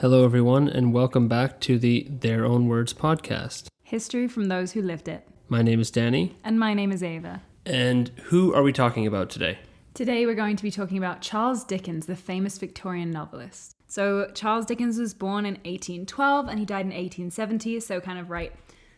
Hello, everyone, and welcome back to the Their Own Words podcast. History from those who lived it. My name is Danny. And my name is Ava. And who are we talking about today? Today we're going to be talking about Charles Dickens, the famous Victorian novelist. So Charles Dickens was born in 1812 and he died in 1870, so kind of right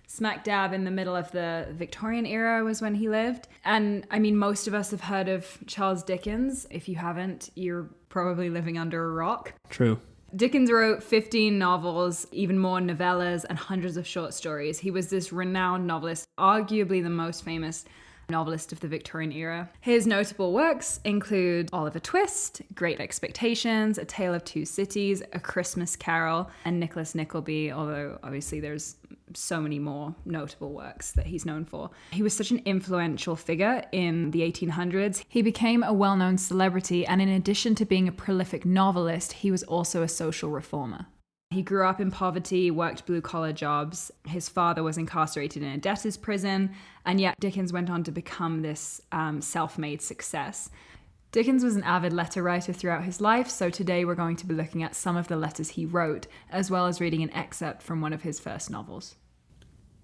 smack dab in the middle of the Victorian era was when he lived. And I mean, most of us have heard of Charles Dickens. If you haven't, you're probably living under a rock. True. Dickens wrote 15 novels, even more novellas, and hundreds of short stories. He was this renowned novelist, arguably the most famous novelist of the Victorian era. His notable works include Oliver Twist, Great Expectations, A Tale of Two Cities, A Christmas Carol, and Nicholas Nickleby, although obviously there's so many more notable works that he's known for. He was such an influential figure in the 1800s. He became a well-known celebrity, and in addition to being a prolific novelist, he was also a social reformer. He grew up in poverty, worked blue-collar jobs. His father was incarcerated in a debtor's prison, and yet Dickens went on to become this self-made success. Dickens was an avid letter writer throughout his life, so today we're going to be looking at some of the letters he wrote, as well as reading an excerpt from one of his first novels.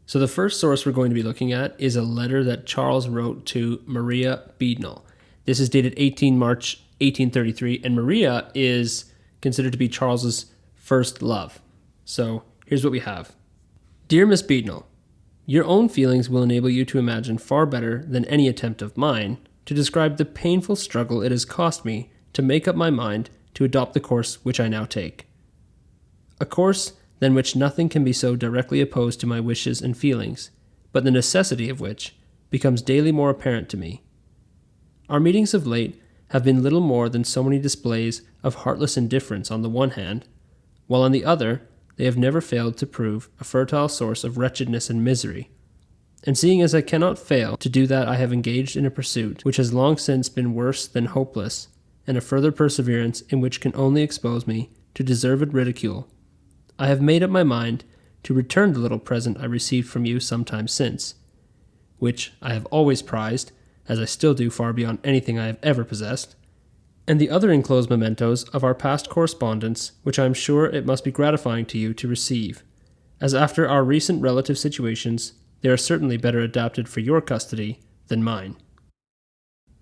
So the first source we're going to be looking at is a letter that Charles wrote to Maria Beadnell. This is dated 18 March 1833, and Maria is considered to be Charles's first love. So here's what we have. Dear Miss Beadnell, your own feelings will enable you to imagine far better than any attempt of mine to describe the painful struggle it has cost me to make up my mind to adopt the course which I now take. A course than which nothing can be so directly opposed to my wishes and feelings, but the necessity of which becomes daily more apparent to me. Our meetings of late have been little more than so many displays of heartless indifference on the one hand, while on the other they have never failed to prove a fertile source of wretchedness and misery. And seeing as I cannot fail to do that, I have engaged in a pursuit which has long since been worse than hopeless, and a further perseverance in which can only expose me to deserved ridicule. I have made up my mind to return the little present I received from you some time since, which I have always prized, as I still do far beyond anything I have ever possessed, and the other enclosed mementos of our past correspondence, which I am sure it must be gratifying to you to receive, as after our recent relative situations, they are certainly better adapted for your custody than mine.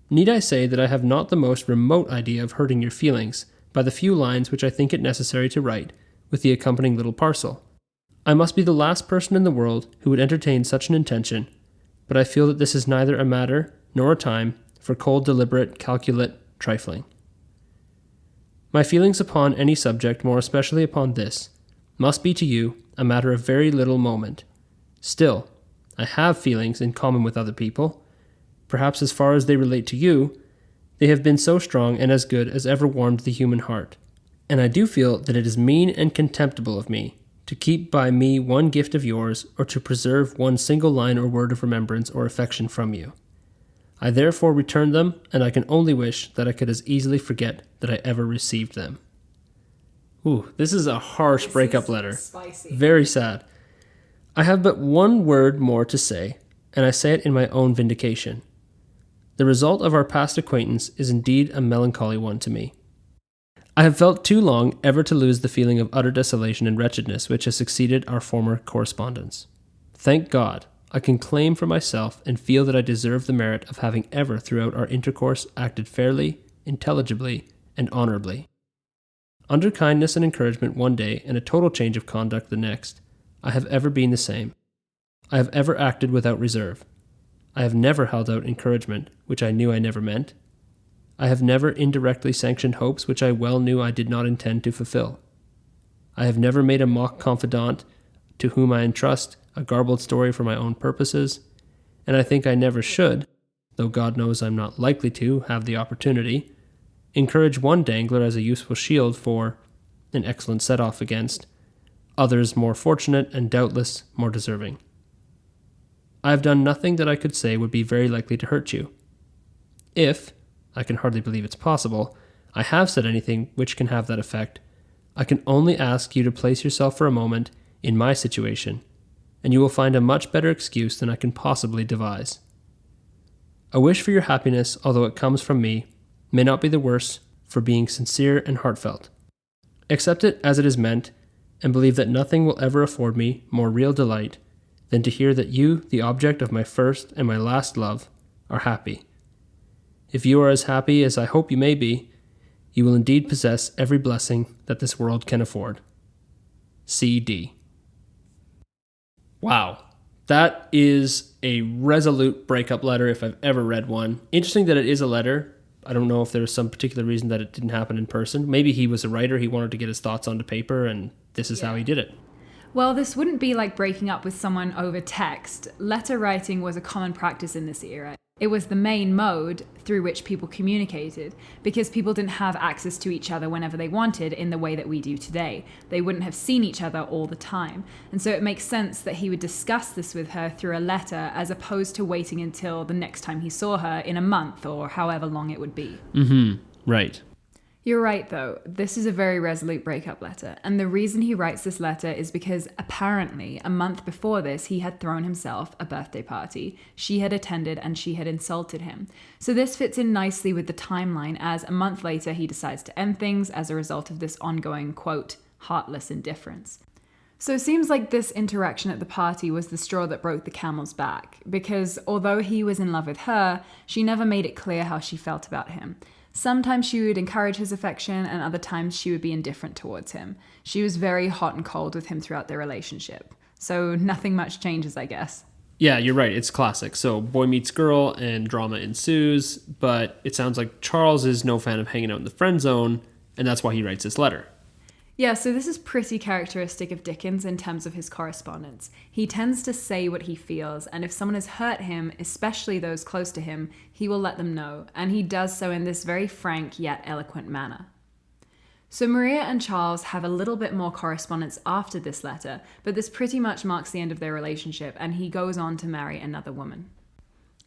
Need I say that I have not the most remote idea of hurting your feelings by the few lines which I think it necessary to write, with the accompanying little parcel? I must be the last person in the world who would entertain such an intention, but I feel that this is neither a matter nor a time for cold, deliberate, calculate trifling. My feelings upon any subject, more especially upon this, must be to you a matter of very little moment. Still, I have feelings in common with other people. Perhaps as far as they relate to you, they have been so strong and as good as ever warmed the human heart. And I do feel that it is mean and contemptible of me to keep by me one gift of yours, or to preserve one single line or word of remembrance or affection from you. I therefore return them, and I can only wish that I could as easily forget that I ever received them. Ooh, this is a harsh breakup letter. Spicy. Very sad. I have but one word more to say, and I say it in my own vindication. The result of our past acquaintance is indeed a melancholy one to me. I have felt too long ever to lose the feeling of utter desolation and wretchedness which has succeeded our former correspondence. Thank God, I can claim for myself and feel that I deserve the merit of having ever throughout our intercourse acted fairly, intelligibly, and honorably. Under kindness and encouragement one day and a total change of conduct the next, I have ever been the same. I have ever acted without reserve. I have never held out encouragement which I knew I never meant. I have never indirectly sanctioned hopes which I well knew I did not intend to fulfill. I have never made a mock confidant to whom I entrust a garbled story for my own purposes, and I think I never should, though God knows I'm not likely to have the opportunity, encourage one dangler as a useful shield for, an excellent set-off against, others more fortunate and doubtless more deserving. I have done nothing that I could say would be very likely to hurt you. If, I can hardly believe it's possible, I have said anything which can have that effect, I can only ask you to place yourself for a moment in my situation, and you will find a much better excuse than I can possibly devise. A wish for your happiness, although it comes from me, may not be the worse for being sincere and heartfelt. Accept it as it is meant, and believe that nothing will ever afford me more real delight than to hear that you, the object of my first and my last love, are happy. If you are as happy as I hope you may be, you will indeed possess every blessing that this world can afford. C.D. Wow. That is a resolute breakup letter if I've ever read one. Interesting that it is a letter. I don't know if there was some particular reason that it didn't happen in person. Maybe he was a writer. He wanted to get his thoughts onto paper, and this is how he did it. Well, this wouldn't be like breaking up with someone over text. Letter writing was a common practice in this era. It was the main mode through which people communicated, because people didn't have access to each other whenever they wanted in the way that we do today. They wouldn't have seen each other all the time. And so it makes sense that he would discuss this with her through a letter as opposed to waiting until the next time he saw her in a month or however long it would be. Right. You're right, though. This is a very resolute breakup letter. And the reason he writes this letter is because apparently a month before this, he had thrown himself a birthday party. She had attended and she had insulted him. So this fits in nicely with the timeline, as a month later, he decides to end things as a result of this ongoing, quote, heartless indifference. So it seems like this interaction at the party was the straw that broke the camel's back, because although he was in love with her, she never made it clear how she felt about him. Sometimes she would encourage his affection, and other times she would be indifferent towards him. She was very hot and cold with him throughout their relationship. So nothing much changes, I guess. Yeah, you're right. It's classic. So boy meets girl and drama ensues, but it sounds like Charles is no fan of hanging out in the friend zone, and that's why he writes this letter. Yeah, so this is pretty characteristic of Dickens in terms of his correspondence. He tends to say what he feels, and if someone has hurt him, especially those close to him, he will let them know, and he does so in this very frank yet eloquent manner. So Maria and Charles have a little bit more correspondence after this letter, but this pretty much marks the end of their relationship, and he goes on to marry another woman.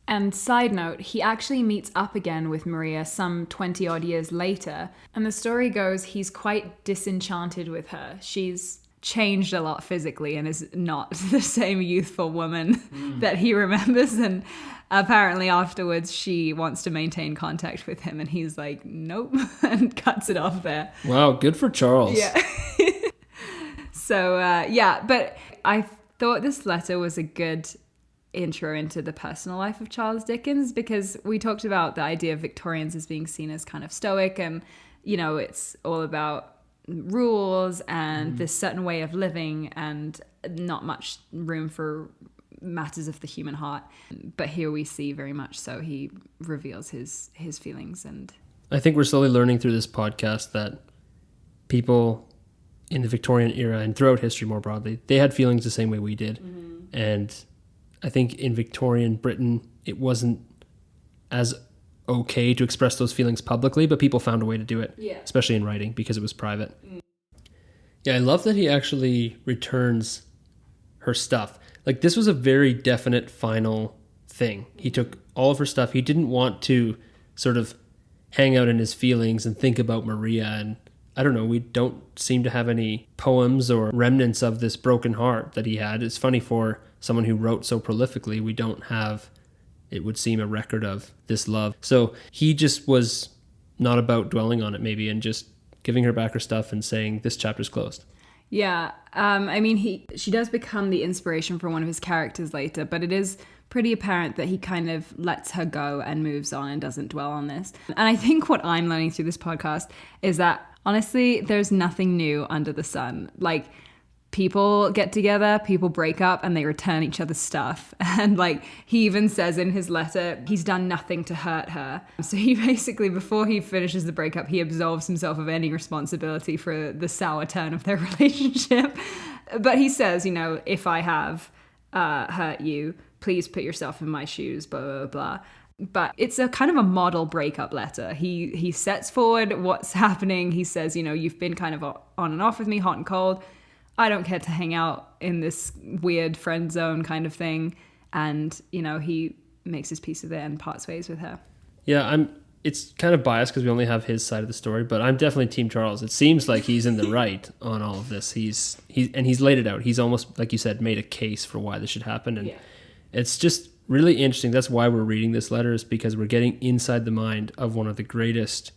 And side note, he actually meets up again with Maria some 20 odd years later, and the story goes he's quite disenchanted with her. She's changed a lot physically and is not the same youthful woman that he remembers, and apparently afterwards she wants to maintain contact with him, and he's like, nope, and cuts it off there. Wow, good for Charles. Yeah. So, but I thought this letter was a good intro into the personal life of Charles Dickens, because we talked about the idea of Victorians as being seen as kind of stoic, and it's all about rules and this certain way of living and not much room for matters of the human heart. But here we see very much so he reveals his feelings. And I think we're slowly learning through this podcast that people in the Victorian era and throughout history more broadly, they had feelings the same way we did. And I think in Victorian Britain, it wasn't as okay to express those feelings publicly, but people found a way to do it, especially in writing, because it was private. Yeah, I love that he actually returns her stuff. Like, this was a very definite final thing. He took all of her stuff. He didn't want to sort of hang out in his feelings and think about Maria. And I don't know, we don't seem to have any poems or remnants of this broken heart that he had. It's funny, for someone who wrote so prolifically, we don't have, it would seem, a record of this love. So he just was not about dwelling on it, maybe, and just giving her back her stuff and saying, this chapter's closed. Yeah, I mean, she does become the inspiration for one of his characters later, but it is pretty apparent that he kind of lets her go and moves on and doesn't dwell on this. And I think what I'm learning through this podcast is that, honestly, there's nothing new under the sun. Like, people get together, people break up, and they return each other's stuff. And he even says in his letter, he's done nothing to hurt her. So he basically, before he finishes the breakup, he absolves himself of any responsibility for the sour turn of their relationship. But he says, if I have hurt you, please put yourself in my shoes, blah, blah, blah. But it's a kind of a model breakup letter. He sets forward what's happening. He says, you've been kind of on and off with me, hot and cold. I don't care to hang out in this weird friend zone kind of thing. And, he makes his peace with it and parts ways with her. Yeah, it's kind of biased because we only have his side of the story, but I'm definitely Team Charles. It seems like he's in the right on all of this. He's laid it out. He's almost, like you said, made a case for why this should happen. And it's just really interesting. That's why we're reading this letter, is because we're getting inside the mind of one of the greatest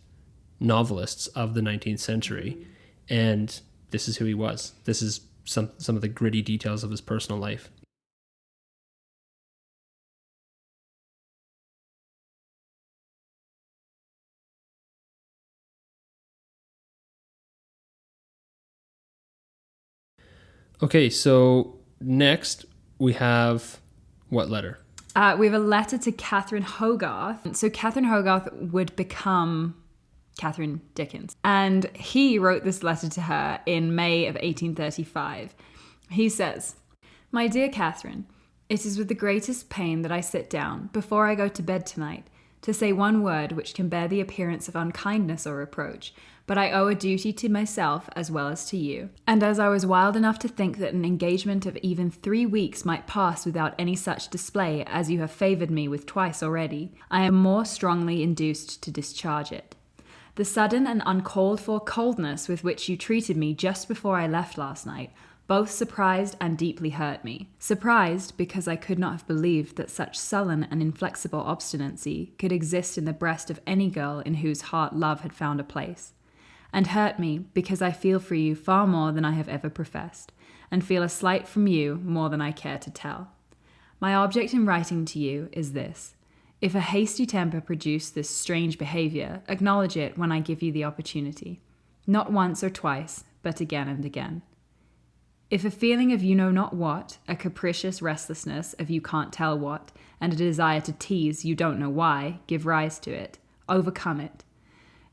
novelists of the 19th century. And this is who he was. This is some of the gritty details of his personal life. Okay, so next we have what letter? We have a letter to Catherine Hogarth. So Catherine Hogarth would become Catherine Dickens. And he wrote this letter to her in May of 1835. He says, "My dear Catherine, it is with the greatest pain that I sit down, before I go to bed tonight, to say one word which can bear the appearance of unkindness or reproach, but I owe a duty to myself as well as to you. And as I was wild enough to think that an engagement of even 3 weeks might pass without any such display as you have favoured me with twice already, I am more strongly induced to discharge it. The sudden and uncalled-for coldness with which you treated me just before I left last night both surprised and deeply hurt me. Surprised because I could not have believed that such sullen and inflexible obstinacy could exist in the breast of any girl in whose heart love had found a place. And hurt me because I feel for you far more than I have ever professed, and feel a slight from you more than I care to tell. My object in writing to you is this. If a hasty temper produce this strange behaviour, acknowledge it when I give you the opportunity. Not once or twice, but again and again. If a feeling of you know not what, a capricious restlessness of you can't tell what, and a desire to tease you don't know why, give rise to it, overcome it.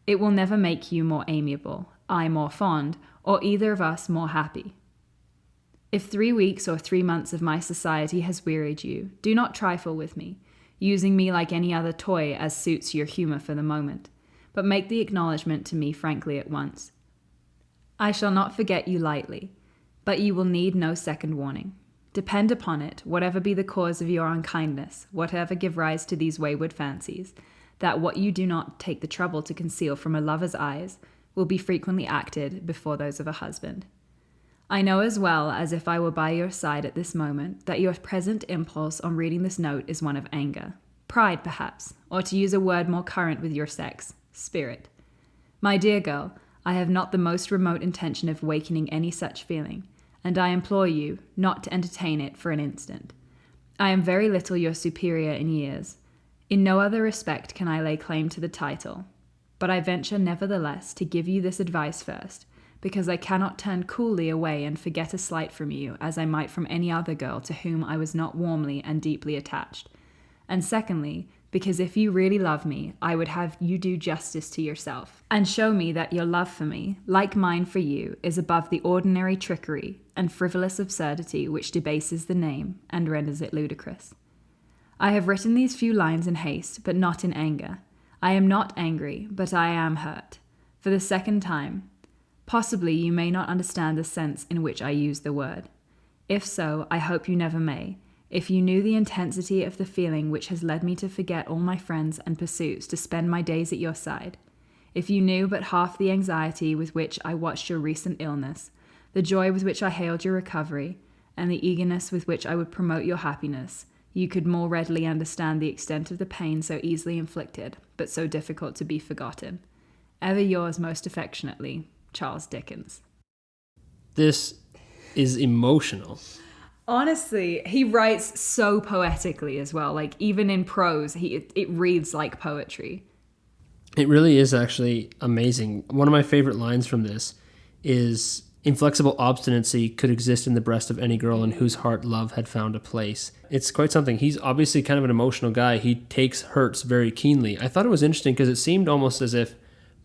It will never make you more amiable, I more fond, or either of us more happy. If 3 weeks or 3 months of my society has wearied you, do not trifle with me, using me like any other toy as suits your humour for the moment, but make the acknowledgement to me frankly at once. I shall not forget you lightly, but you will need no second warning. Depend upon it, whatever be the cause of your unkindness, whatever give rise to these wayward fancies, that what you do not take the trouble to conceal from a lover's eyes will be frequently acted before those of a husband. I know as well as if I were by your side at this moment that your present impulse on reading this note is one of anger, pride perhaps, or to use a word more current with your sex, spirit. My dear girl, I have not the most remote intention of wakening any such feeling, and I implore you not to entertain it for an instant. I am very little your superior in years. In no other respect can I lay claim to the title, but I venture nevertheless to give you this advice first, because I cannot turn coolly away and forget a slight from you as I might from any other girl to whom I was not warmly and deeply attached. And secondly, because if you really love me, I would have you do justice to yourself, and show me that your love for me, like mine for you, is above the ordinary trickery and frivolous absurdity which debases the name and renders it ludicrous. I have written these few lines in haste, but not in anger. I am not angry, but I am hurt. For the second time. Possibly you may not understand the sense in which I use the word. If so, I hope you never may. If you knew the intensity of the feeling which has led me to forget all my friends and pursuits to spend my days at your side, if you knew but half the anxiety with which I watched your recent illness, the joy with which I hailed your recovery, and the eagerness with which I would promote your happiness, you could more readily understand the extent of the pain so easily inflicted, but so difficult to be forgotten. Ever yours most affectionately, Charles Dickens. This is emotional. Honestly, he writes so poetically as well. Like, even in prose, it reads like poetry. It really is actually amazing. One of my favorite lines from this is, inflexible obstinacy could exist in the breast of any girl in whose heart love had found a place. It's quite something. He's obviously kind of an emotional guy. He takes hurts very keenly. I thought it was interesting because it seemed almost as if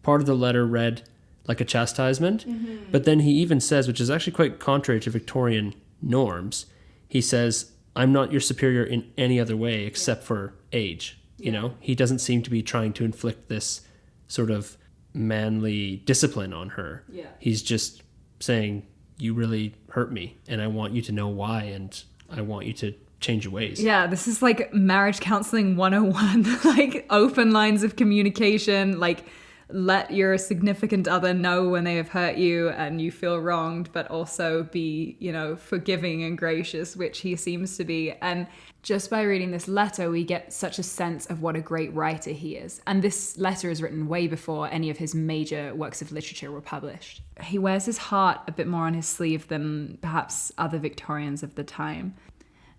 part of the letter read like a chastisement, but then he even says, which is actually quite contrary to Victorian norms, he says, I'm not your superior in any other way except for age. You know, he doesn't seem to be trying to inflict this sort of manly discipline on her. Yeah. He's just saying, you really hurt me and I want you to know why and I want you to change your ways. Yeah, this is like marriage counseling 101, like open lines of communication, like let your significant other know when they have hurt you and you feel wronged, but also be, forgiving and gracious, which he seems to be. And just by reading this letter, we get such a sense of what a great writer he is. And this letter is written way before any of his major works of literature were published. He wears his heart a bit more on his sleeve than perhaps other Victorians of the time.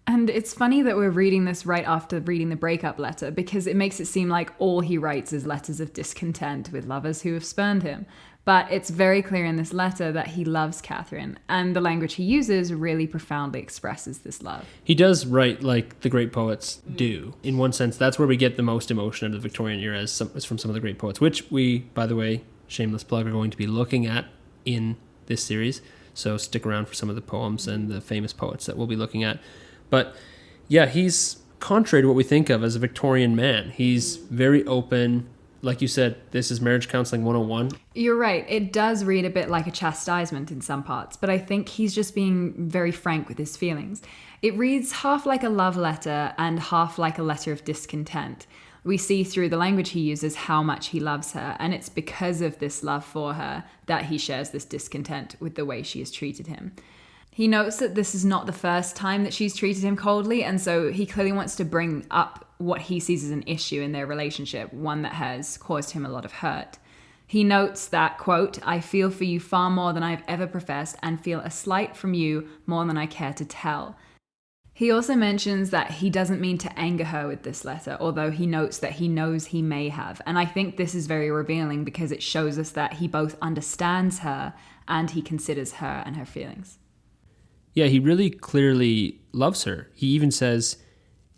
And it's funny that we're reading this right after reading the breakup letter, because it makes it seem like all he writes is letters of discontent with lovers who have spurned him. But it's very clear in this letter that he loves Catherine, and the language he uses really profoundly expresses this love. He does write like the great poets do. In one sense, that's where we get the most emotion out of the Victorian era, is from some of the great poets, which we, by the way, shameless plug, are going to be looking at in this series. So stick around for some of the poems and the famous poets that we'll be looking at. But yeah, he's contrary to what we think of as a Victorian man. He's very open. Like you said, this is marriage counseling 101. You're right. It does read a bit like a chastisement in some parts, but I think he's just being very frank with his feelings. It reads half like a love letter and half like a letter of discontent. We see through the language he uses how much he loves her, and it's because of this love for her that he shares this discontent with the way she has treated him. He notes that this is not the first time that she's treated him coldly, and so he clearly wants to bring up what he sees as an issue in their relationship, one that has caused him a lot of hurt. He notes that, quote, "I feel for you far more than I've ever professed and feel a slight from you more than I care to tell." He also mentions that he doesn't mean to anger her with this letter, although he notes that he knows he may have. And I think this is very revealing because it shows us that he both understands her and he considers her and her feelings. Yeah, he really clearly loves her. He even says,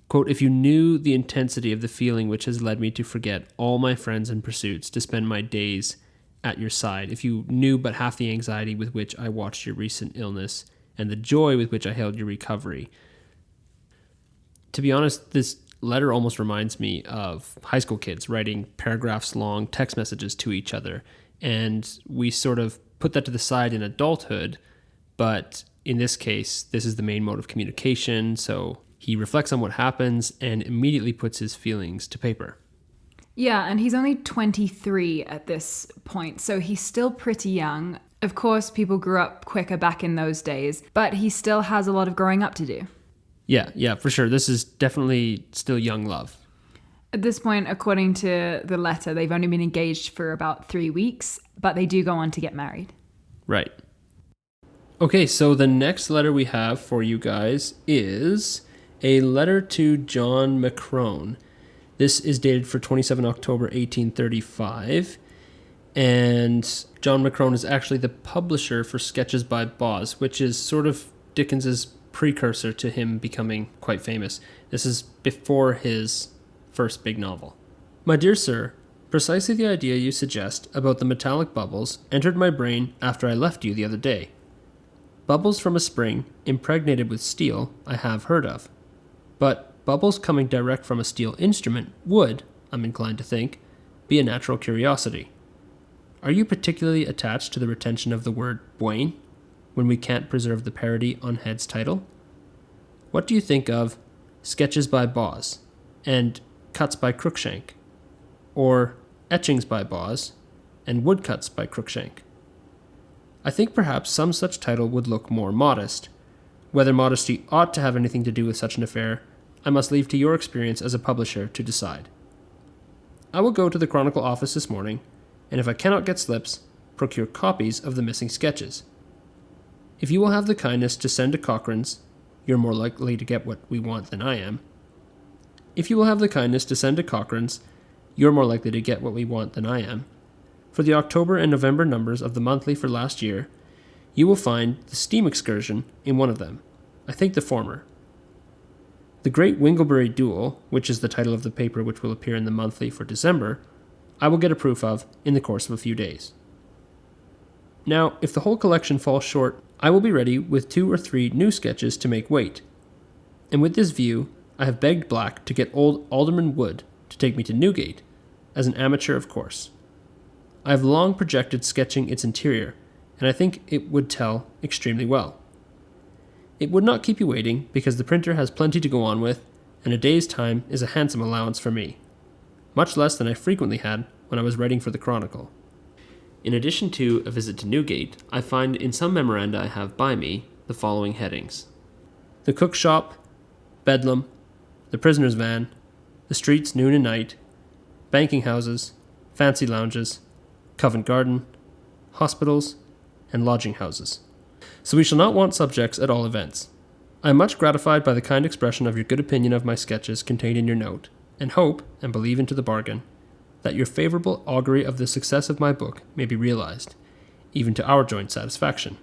quote, "If you knew the intensity of the feeling which has led me to forget all my friends and pursuits, to spend my days at your side, if you knew but half the anxiety with which I watched your recent illness and the joy with which I hailed your recovery." To be honest, this letter almost reminds me of high school kids writing paragraphs-long text messages to each other. And we sort of put that to the side in adulthood, but in this case, this is the main mode of communication, so he reflects on what happens and immediately puts his feelings to paper. Yeah, and he's only 23 at this point, so he's still pretty young. Of course, people grew up quicker back in those days, but he still has a lot of growing up to do. Yeah, for sure. This is definitely still young love. At this point, according to the letter, they've only been engaged for about 3 weeks, but they do go on to get married. Right. Okay, so the next letter we have for you guys is a letter to John Macrone. This is dated for 27 October 1835, and John Macrone is actually the publisher for Sketches by Boz, which is sort of Dickens's precursor to him becoming quite famous. This is before his first big novel. "My dear sir, precisely the idea you suggest about the metallic bubbles entered my brain after I left you the other day. Bubbles from a spring impregnated with steel I have heard of, but bubbles coming direct from a steel instrument would, I'm inclined to think, be a natural curiosity. Are you particularly attached to the retention of the word Bwain, when we can't preserve the parody on Head's title? What do you think of Sketches by Boz and Cuts by Cruikshank, or Etchings by Boz and Woodcuts by Cruikshank? I think perhaps some such title would look more modest. Whether modesty ought to have anything to do with such an affair, I must leave to your experience as a publisher to decide. I will go to the Chronicle office this morning, and if I cannot get slips, procure copies of the missing sketches. If you will have the kindness to send to Cochrane's, you're more likely to get what we want than I am. If you will have the kindness to send to Cochrane's, you're more likely to get what we want than I am. For the October and November numbers of the monthly for last year, you will find the steam excursion in one of them. I think the former. The Great Winglebury Duel, which is the title of the paper which will appear in the monthly for December, I will get a proof of in the course of a few days. Now, if the whole collection falls short, I will be ready with 2 or 3 new sketches to make weight. And with this view, I have begged Black to get old Alderman Wood to take me to Newgate, as an amateur of course. I have long projected sketching its interior, and I think it would tell extremely well. It would not keep you waiting, because the printer has plenty to go on with, and a day's time is a handsome allowance for me. Much less than I frequently had when I was writing for the Chronicle. In addition to a visit to Newgate, I find in some memoranda I have by me the following headings: the cook shop, Bedlam, the prisoner's van, the streets noon and night, banking houses, fancy lounges, Covent Garden, hospitals, and lodging houses. So we shall not want subjects at all events. I am much gratified by the kind expression of your good opinion of my sketches contained in your note, and hope, and believe into the bargain, that your favourable augury of the success of my book may be realised, even to our joint satisfaction.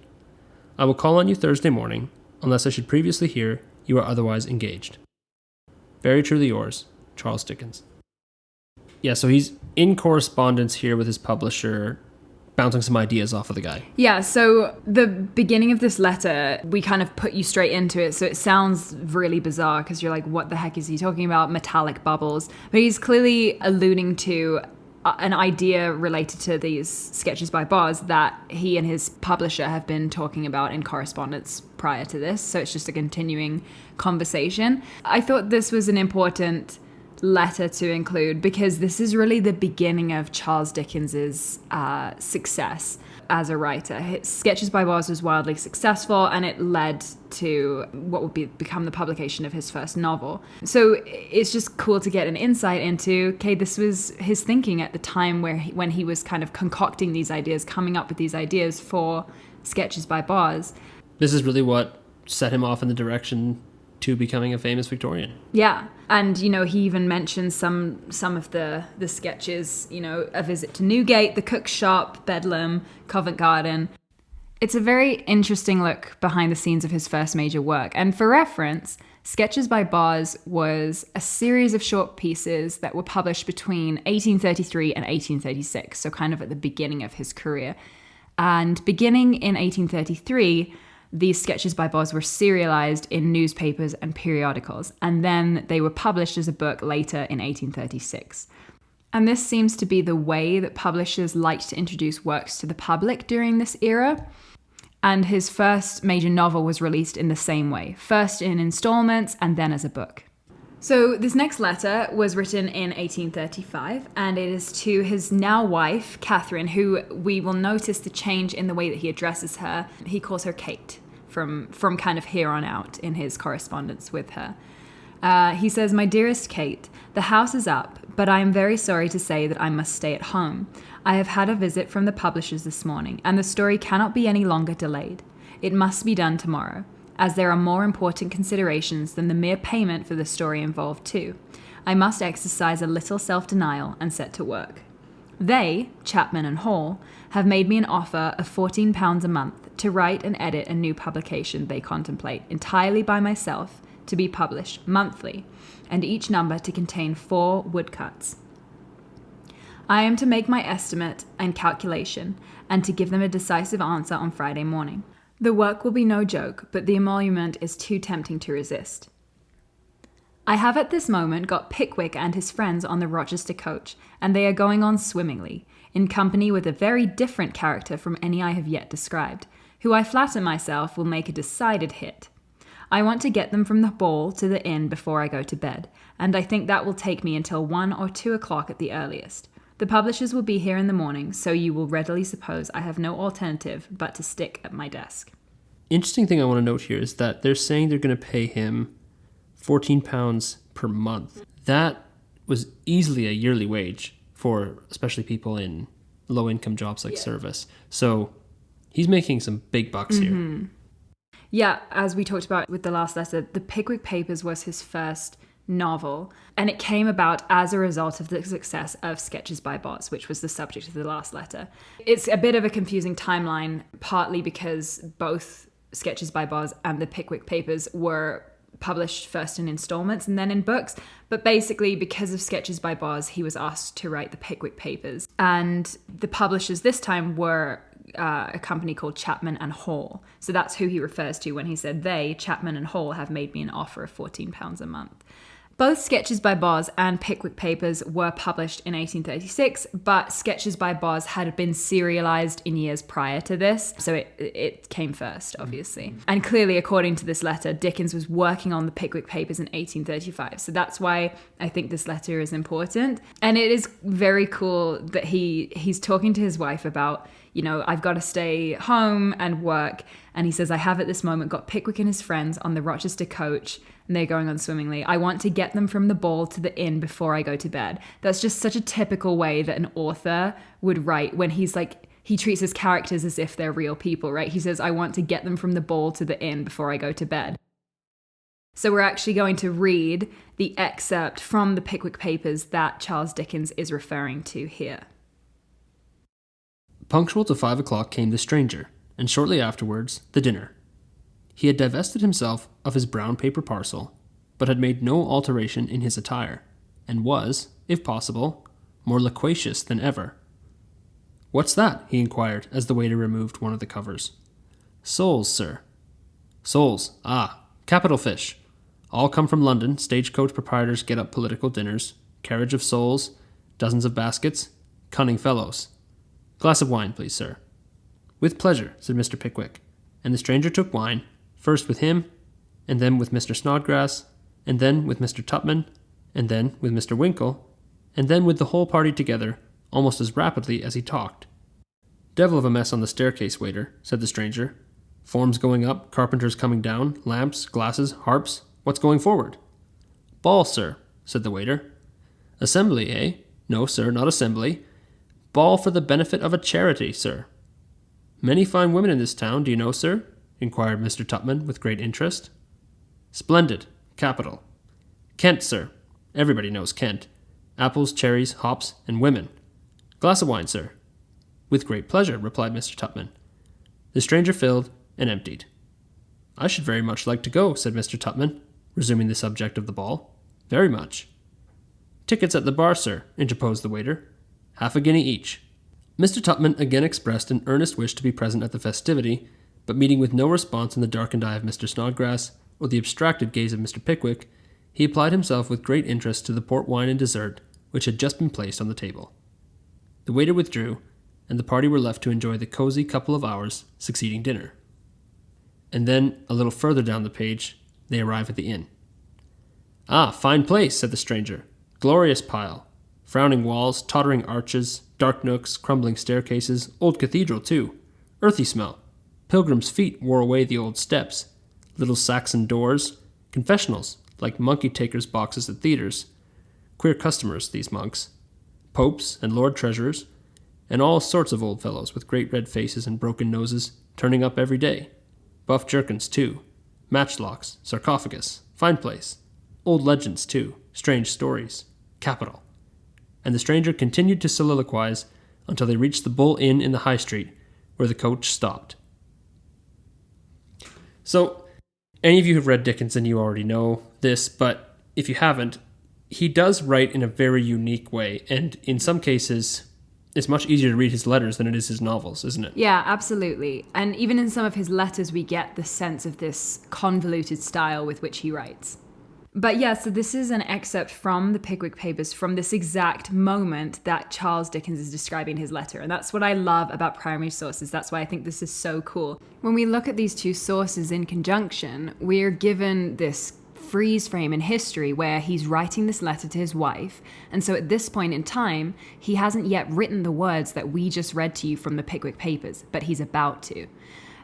I will call on you Thursday morning, unless I should previously hear you are otherwise engaged. Very truly yours, Charles Dickens. Yeah, so he's in correspondence here with his publisher, bouncing some ideas off of the guy. Yeah, so the beginning of this letter, we kind of put you straight into it, so it sounds really bizarre because you're like, what the heck is he talking about? Metallic bubbles. But he's clearly alluding to an idea related to these sketches by Boz that he and his publisher have been talking about in correspondence prior to this, so it's just a continuing conversation. I thought this was an important letter to include because this is really the beginning of Charles Dickens's success as a writer. His Sketches by Boz was wildly successful, and it led to what would become the publication of his first novel. So it's just cool to get an insight into, okay, this was his thinking at the time when he was kind of concocting these ideas, coming up with these ideas for Sketches by Boz. This is really what set him off in the direction to becoming a famous Victorian. Yeah. And, you know, he even mentions some of the sketches, you know, a visit to Newgate, the cook shop, Bedlam, Covent Garden. It's a very interesting look behind the scenes of his first major work. And for reference, Sketches by Boz was a series of short pieces that were published between 1833 and 1836, so kind of at the beginning of his career. And beginning in 1833, these Sketches by Boz were serialized in newspapers and periodicals, and then they were published as a book later in 1836. And this seems to be the way that publishers liked to introduce works to the public during this era. And his first major novel was released in the same way, first in installments and then as a book. So this next letter was written in 1835, and it is to his now wife, Catherine, who we will notice the change in the way that he addresses her. He calls her Kate from kind of here on out in his correspondence with her. He says, "My dearest Kate, the house is up, but I am very sorry to say that I must stay at home. I have had a visit from the publishers this morning, and the story cannot be any longer delayed. It must be done tomorrow, as there are more important considerations than the mere payment for the story involved too. I must exercise a little self-denial and set to work. They, Chapman and Hall, have made me an offer of £14 a month to write and edit a new publication they contemplate entirely by myself, to be published monthly, and each number to contain 4 woodcuts. I am to make my estimate and calculation, and to give them a decisive answer on Friday morning. The work will be no joke, but the emolument is too tempting to resist. I have at this moment got Pickwick and his friends on the Rochester coach, and they are going on swimmingly, in company with a very different character from any I have yet described, who I flatter myself will make a decided hit. I want to get them from the ball to the inn before I go to bed, and I think that will take me until 1 or 2 o'clock at the earliest. The publishers will be here in the morning, so you will readily suppose I have no alternative but to stick at my desk." Interesting thing I want to note here is that they're saying they're going to pay him £14 per month. That was easily a yearly wage for especially people in low-income jobs like service. So he's making some big bucks here. Yeah, as we talked about with the last letter, the Pickwick Papers was his first novel, and it came about as a result of the success of Sketches by Boz, which was the subject of the last letter. It's a bit of a confusing timeline, partly because both Sketches by Boz and the Pickwick Papers were published first in installments and then in books, but basically because of Sketches by Boz, he was asked to write the Pickwick Papers, and the publishers this time were a company called Chapman and Hall. So that's who he refers to when he said, they, Chapman and Hall, have made me an offer of £14 a month. Both Sketches by Boz and Pickwick Papers were published in 1836, but Sketches by Boz had been serialized in years prior to this, so it came first, obviously. And clearly, according to this letter, Dickens was working on the Pickwick Papers in 1835, so that's why I think this letter is important. And it is very cool that he's talking to his wife about, I've got to stay home and work. And he says, I have at this moment got Pickwick and his friends on the Rochester coach, and they're going on swimmingly. I want to get them from the ball to the inn before I go to bed. That's just such a typical way that an author would write when he treats his characters as if they're real people, right? He says, I want to get them from the ball to the inn before I go to bed. So we're actually going to read the excerpt from the Pickwick Papers that Charles Dickens is referring to here. Punctual to 5 o'clock came the stranger, and shortly afterwards, the dinner. He had divested himself of his brown paper parcel, but had made no alteration in his attire, and was, if possible, more loquacious than ever. "What's that?" he inquired, as the waiter removed one of the covers. "Soles, sir." "Soles, capital fish. All come from London. Stagecoach proprietors get up political dinners. Carriage of soles, dozens of baskets. Cunning fellows. Glass of wine, please, sir." "With pleasure," said Mr. Pickwick, and the stranger took wine, first with him, and then with Mr. Snodgrass, and then with Mr. Tupman, and then with Mr. Winkle, and then with the whole party together, almost as rapidly as he talked. "Devil of a mess on the staircase, waiter," said the stranger. "Forms going up, carpenters coming down, lamps, glasses, harps. What's going forward?" "Ball, sir," said the waiter. "Assembly, eh? No, sir, not assembly. Ball for the benefit of a charity, sir." "Many fine women in this town, do you know, sir?" inquired Mr. Tupman with great interest. "Splendid. Capital. Kent, sir. Everybody knows Kent. Apples, cherries, hops, and women. Glass of wine, sir." "With great pleasure," replied Mr. Tupman. The stranger filled and emptied. "I should very much like to go," said Mr. Tupman, resuming the subject of the ball. "Very much." "Tickets at the bar, sir," interposed the waiter. "Half a guinea each." Mr. Tupman again expressed an earnest wish to be present at the festivity, but meeting with no response in the darkened eye of Mr. Snodgrass, or the abstracted gaze of Mr. Pickwick, he applied himself with great interest to the port wine and dessert which had just been placed on the table. The waiter withdrew, and the party were left to enjoy the cozy couple of hours succeeding dinner. And then, a little further down the page, they arrive at the inn. "Ah, fine place," said the stranger. "Glorious pile. Frowning walls, tottering arches, dark nooks, crumbling staircases, old cathedral, too. Earthy smell. Pilgrims' feet wore away the old steps. Little Saxon doors. Confessionals, like monkey-takers' boxes at theaters. Queer customers, these monks. Popes and Lord Treasurers, and all sorts of old fellows with great red faces and broken noses, turning up every day. Buff jerkins, too. Matchlocks, sarcophagus. Fine place. Old legends, too. Strange stories. Capital." And the stranger continued to soliloquize until they reached the Bull Inn in the High Street, where the coach stopped. So, any of you who've read Dickens, and you already know this, but if you haven't, he does write in a very unique way, and in some cases, it's much easier to read his letters than it is his novels, isn't it? Yeah, absolutely. And even in some of his letters, we get the sense of this convoluted style with which he writes. But yeah, so this is an excerpt from the Pickwick Papers from this exact moment that Charles Dickens is describing his letter. And that's what I love about primary sources. That's why I think this is so cool. When we look at these two sources in conjunction, we're given this freeze frame in history where he's writing this letter to his wife. And so at this point in time, he hasn't yet written the words that we just read to you from the Pickwick Papers, but he's about to.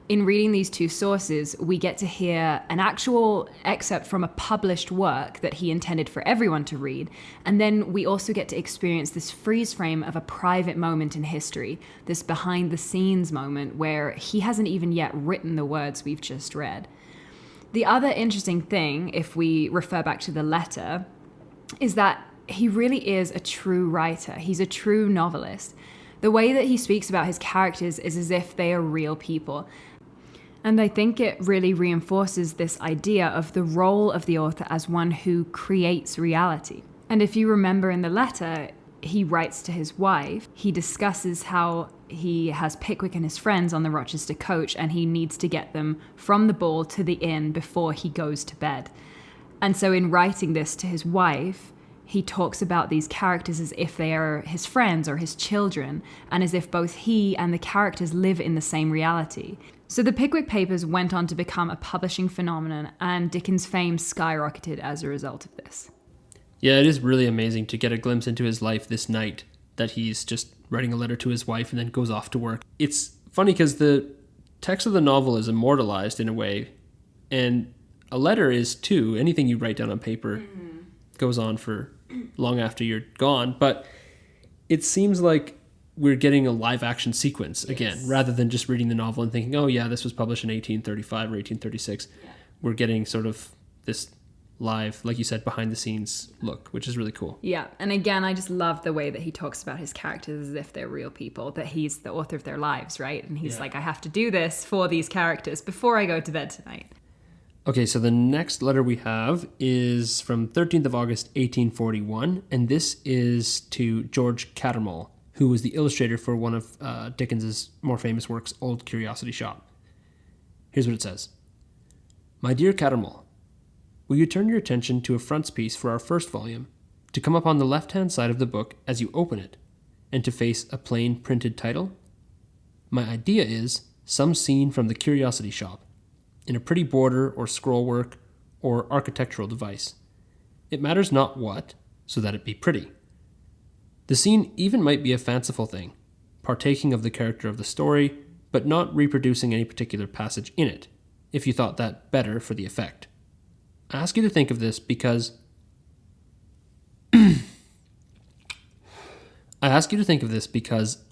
In reading these two sources, we get to hear an actual excerpt from a published work that he intended for everyone to read. And then we also get to experience this freeze frame of a private moment in history, this behind the scenes moment where he hasn't even yet written the words we've just read. The other interesting thing, if we refer back to the letter, is that he really is a true writer. He's a true novelist. The way that he speaks about his characters is as if they are real people. And I think it really reinforces this idea of the role of the author as one who creates reality. And if you remember in the letter, he writes to his wife, he discusses how he has Pickwick and his friends on the Rochester coach and he needs to get them from the ball to the inn before he goes to bed. And so in writing this to his wife, he talks about these characters as if they are his friends or his children, and as if both he and the characters live in the same reality. So the Pickwick Papers went on to become a publishing phenomenon, and Dickens' fame skyrocketed as a result of this. Yeah, it is really amazing to get a glimpse into his life this night, that he's just writing a letter to his wife and then goes off to work. It's funny because the text of the novel is immortalized in a way, and a letter is too. Anything you write down on paper goes on for long after you're gone, but it seems like we're getting a live action sequence again, rather than just reading the novel and thinking, oh yeah, this was published in 1835 or 1836. We're getting sort of this live, like you said, behind the scenes look, which is really cool. Yeah, and again, I just love the way that he talks about his characters as if they're real people, that he's the author of their lives, right? And he's like, I have to do this for these characters before I go to bed tonight. Okay, so the next letter we have is from 13th of August, 1841, and this is to George Cattermole, who was the illustrator for one of Dickens's more famous works, Old Curiosity Shop. Here's what it says. My dear Cattermole, will you turn your attention to a frontispiece for our first volume, to come up on the left-hand side of the book as you open it, and to face a plain printed title? My idea is some scene from the Curiosity Shop, in a pretty border or scroll work or architectural device. It matters not what, so that it be pretty. The scene even might be a fanciful thing, partaking of the character of the story, but not reproducing any particular passage in it, if you thought that better for the effect. I ask you to think of this because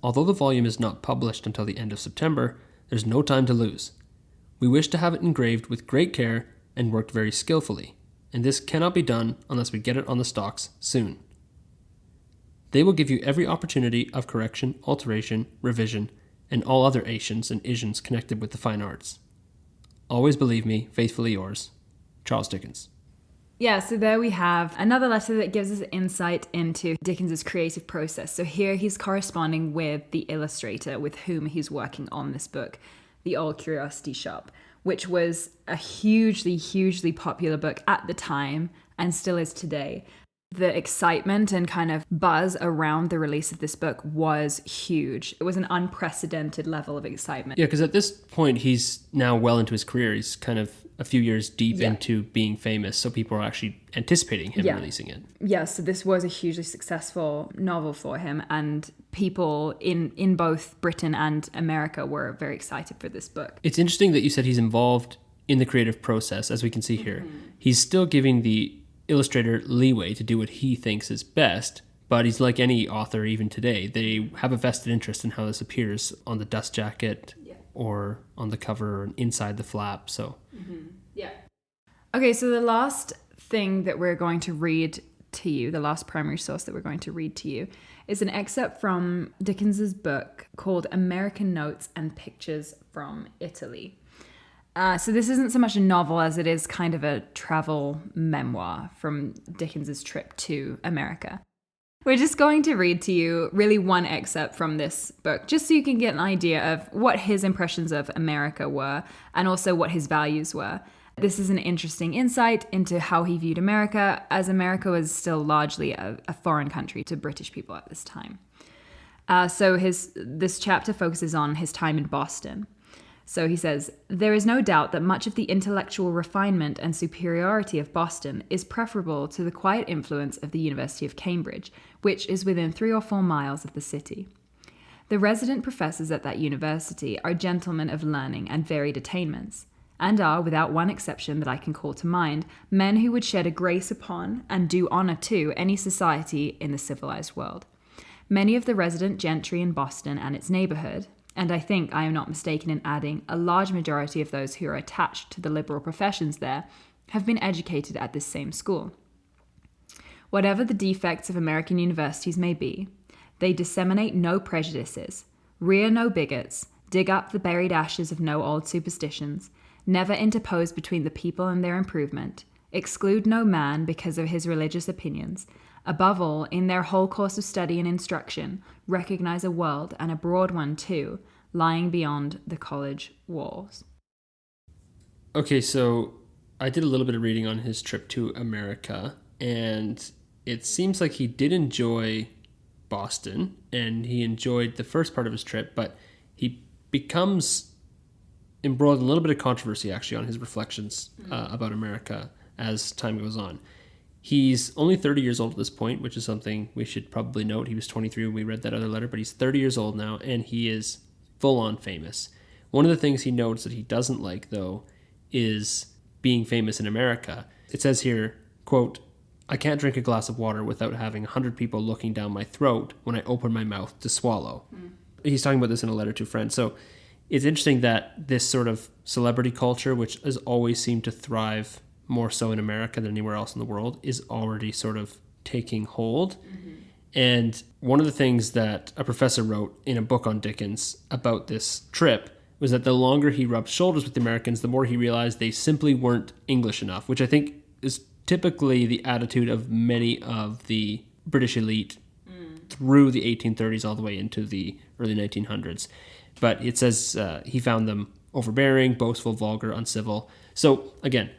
although the volume is not published until the end of September, there's no time to lose. We wish to have it engraved with great care and worked very skillfully, and this cannot be done unless we get it on the stocks soon. They will give you every opportunity of correction, alteration, revision, and all other ations and issues connected with the fine arts. Always believe me, faithfully yours, Charles Dickens. Yeah, so there we have another letter that gives us insight into Dickens's creative process. So here he's corresponding with the illustrator with whom he's working on this book, The Old Curiosity Shop, which was a hugely, hugely popular book at the time and still is today. The excitement and kind of buzz around the release of this book was huge. It was an unprecedented level of excitement. Yeah, because at this point, he's now well into his career. He's kind of a few years deep into being famous, so people are actually anticipating him releasing it. Yeah, so this was a hugely successful novel for him, and people in both Britain and America were very excited for this book. It's interesting that you said he's involved in the creative process, as we can see here. He's still giving the illustrator leeway to do what he thinks is best, but he's like any author even today. They have a vested interest in how this appears on the dust jacket or on the cover or inside the flap. So Okay, so the last thing that we're going to read to you, the last primary source that we're going to read to you, is an excerpt from Dickens's book called American Notes and Pictures from Italy. So this isn't so much a novel as it is kind of a travel memoir from Dickens's trip to America. We're just going to read to you really one excerpt from this book, just so you can get an idea of what his impressions of America were and also what his values were. This is an interesting insight into how he viewed America, as America was still largely a foreign country to British people at this time. So this chapter focuses on his time in Boston. So he says, there is no doubt that much of the intellectual refinement and superiority of Boston is preferable to the quiet influence of the University of Cambridge, which is within 3 or 4 miles of the city. The resident professors at that university are gentlemen of learning and varied attainments, and are, without one exception that I can call to mind, men who would shed a grace upon and do honor to any society in the civilized world. Many of the resident gentry in Boston and its neighborhood, and I think I am not mistaken in adding a large majority of those who are attached to the liberal professions there, have been educated at this same school. Whatever the defects of American universities may be, they disseminate no prejudices, rear no bigots, dig up the buried ashes of no old superstitions, never interpose between the people and their improvement, exclude no man because of his religious opinions, above all, in their whole course of study and instruction, recognize a world, and a broad one too, lying beyond the college walls. Okay, so I did a little bit of reading on his trip to America, and it seems like he did enjoy Boston, and he enjoyed the first part of his trip, but he becomes embroiled in a little bit of controversy, actually, on his reflections about America as time goes on. He's only 30 years old at this point, which is something we should probably note. He was 23 when we read that other letter, but he's 30 years old now, and he is full-on famous. One of the things he notes that he doesn't like, though, is being famous in America. It says here, quote, "I can't drink a glass of water without having 100 people looking down my throat when I open my mouth to swallow." He's talking about this in a letter to a friend. So it's interesting that this sort of celebrity culture, which has always seemed to thrive more so in America than anywhere else in the world, is already sort of taking hold. And one of the things that a professor wrote in a book on Dickens about this trip was that the longer he rubbed shoulders with the Americans, the more he realized they simply weren't English enough, which I think is typically the attitude of many of the British elite through the 1830s all the way into the early 1900s. But it says he found them overbearing, boastful, vulgar, uncivil. So again,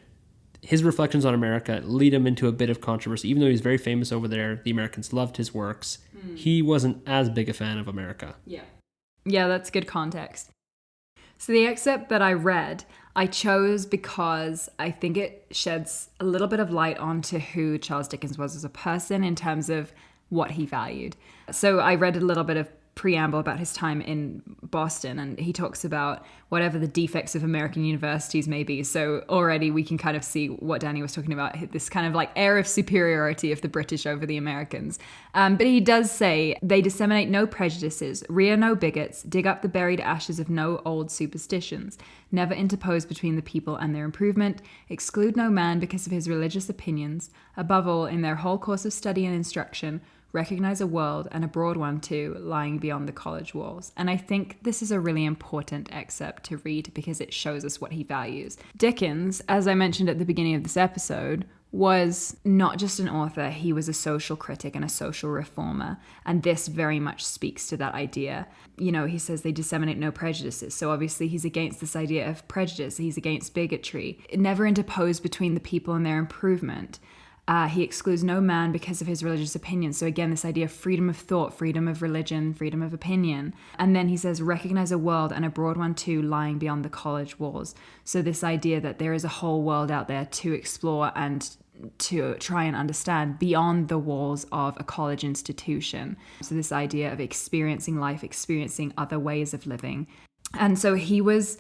his reflections on America lead him into a bit of controversy. Even though he's very famous over there, the Americans loved his works. He wasn't as big a fan of America. Yeah, that's good context. So the excerpt that I read, I chose because I think it sheds a little bit of light onto who Charles Dickens was as a person in terms of what he valued. So I read a little bit of preamble about his time in Boston, and he talks about whatever the defects of American universities may be. So already we can kind of see what Danny was talking about, this kind of like air of superiority of the British over the Americans. But he does say, "They disseminate no prejudices, rear no bigots, dig up the buried ashes of no old superstitions, never interpose between the people and their improvement, exclude no man because of his religious opinions, above all, in their whole course of study and instruction, recognize a world, and a broad one too, lying beyond the college walls." And I think this is a really important excerpt to read because it shows us what he values. Dickens, as I mentioned at the beginning of this episode, was not just an author, he was a social critic and a social reformer. And this very much speaks to that idea. You know, he says they disseminate no prejudices. So obviously he's against this idea of prejudice. He's against bigotry. It never interposed between the people and their improvement. He excludes no man because of his religious opinion. So again, this idea of freedom of thought, freedom of religion, freedom of opinion. And then he says, recognize a world, and a broad one too, lying beyond the college walls. So this idea that there is a whole world out there to explore and to try and understand beyond the walls of a college institution. So this idea of experiencing life, experiencing other ways of living. And so he was,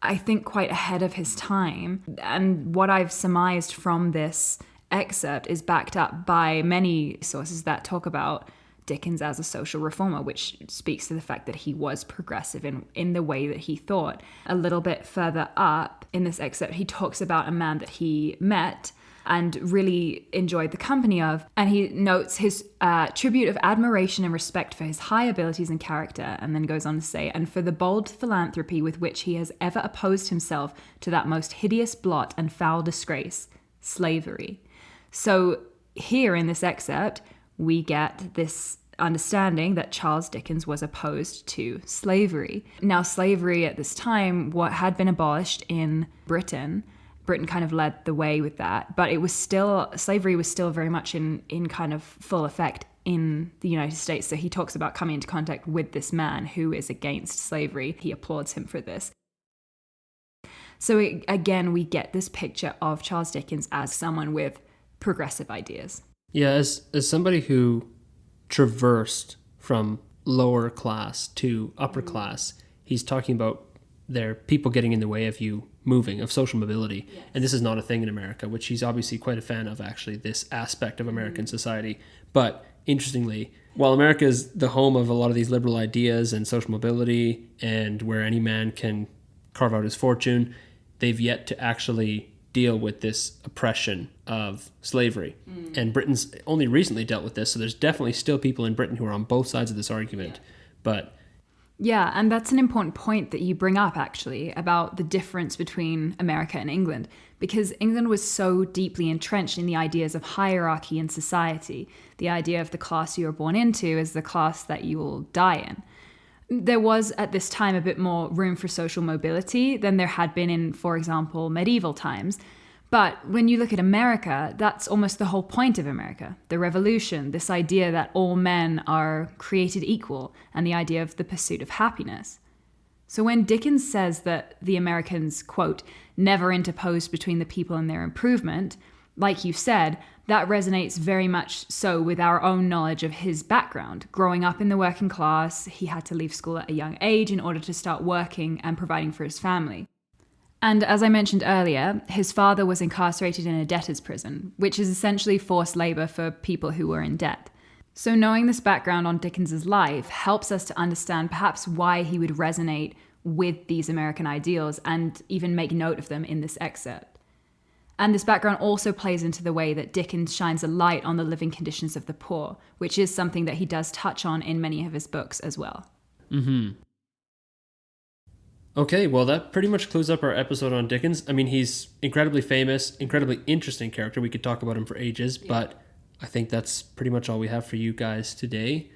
I think, quite ahead of his time. And what I've surmised from this excerpt is backed up by many sources that talk about Dickens as a social reformer, which speaks to the fact that he was progressive in the way that he thought. A little bit further up in this excerpt, he talks about a man that he met and really enjoyed the company of, and he notes his tribute of admiration and respect for his high abilities and character, and then goes on to say, and for the bold philanthropy with which he has ever opposed himself to that most hideous blot and foul disgrace, slavery. So here in this excerpt, we get this understanding that Charles Dickens was opposed to slavery. Now, slavery at this time had been abolished in Britain. Britain kind of led the way with that, but slavery was still very much in kind of full effect in the United States. So he talks about coming into contact with this man who is against slavery. He applauds him for this. So again, we get this picture of Charles Dickens as someone with progressive ideas. Yeah, as somebody who traversed from lower class to upper class, he's talking about there people getting in the way of you moving, of social mobility. Yes. And this is not a thing in America, which he's obviously quite a fan of, actually, this aspect of American society. But interestingly, while America is the home of a lot of these liberal ideas and social mobility and where any man can carve out his fortune, they've yet to actually deal with this oppression of slavery. And Britain's only recently dealt with this, so there's definitely still people in Britain who are on both sides of this argument. Yeah, and that's an important point that you bring up, actually, about the difference between America and England, because England was so deeply entrenched in the ideas of hierarchy in society, the idea of the class you were born into as the class that you will die in. There was, at this time, a bit more room for social mobility than there had been in, for example, medieval times. But when you look at America, that's almost the whole point of America. The revolution, this idea that all men are created equal, and the idea of the pursuit of happiness. So when Dickens says that the Americans, quote, never interposed between the people and their improvement, like you said, that resonates very much so with our own knowledge of his background. Growing up in the working class, he had to leave school at a young age in order to start working and providing for his family. And as I mentioned earlier, his father was incarcerated in a debtor's prison, which is essentially forced labor for people who were in debt. So knowing this background on Dickens's life helps us to understand perhaps why he would resonate with these American ideals and even make note of them in this excerpt. And this background also plays into the way that Dickens shines a light on the living conditions of the poor, which is something that he does touch on in many of his books as well. Okay, well, that pretty much closes up our episode on Dickens. I mean, he's incredibly famous, incredibly interesting character. We could talk about him for ages, but I think that's pretty much all we have for you guys today.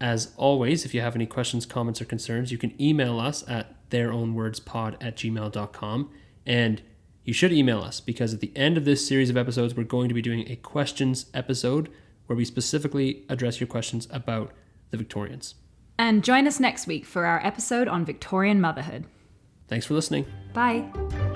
As always, if you have any questions, comments, or concerns, you can email us at theirownwordspod@gmail.com. And you should email us because at the end of this series of episodes, we're going to be doing a questions episode where we specifically address your questions about the Victorians. And join us next week for our episode on Victorian motherhood. Thanks for listening. Bye.